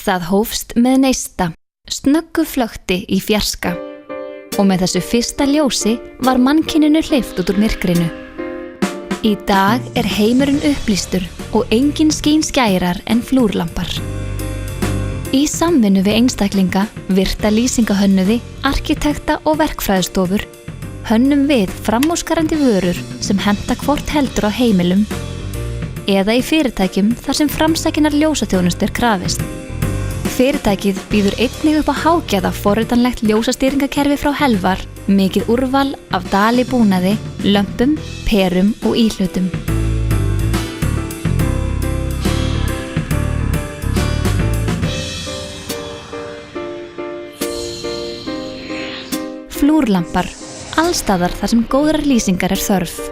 Það hófst með neista, snöggu flökti í fjarska og með þessu fyrsta ljósi var mannkyninu hleypt út úr myrkrinu. Í dag er heimurinn upplýstur og engin skín skærar en flúrlampar. Í samvinnu við einstaklinga, virta lýsingahönnuði, arkitekta og verkfræðistofur hönnum við framúrskarandi vörur sem henta hvort heldur á heimilum eða í fyrirtækjum þar sem framsækinnar ljósaþjónustu er krafist. Fyrirtækið býður einnig upp á hágæða forritanlegt ljósastýringakerfi frá Helvar, mikið úrval af dali búnaði, lömpum, perum og íhlutum. Flúrlampar, allstaðar þar sem góðrar lýsingar er þörf.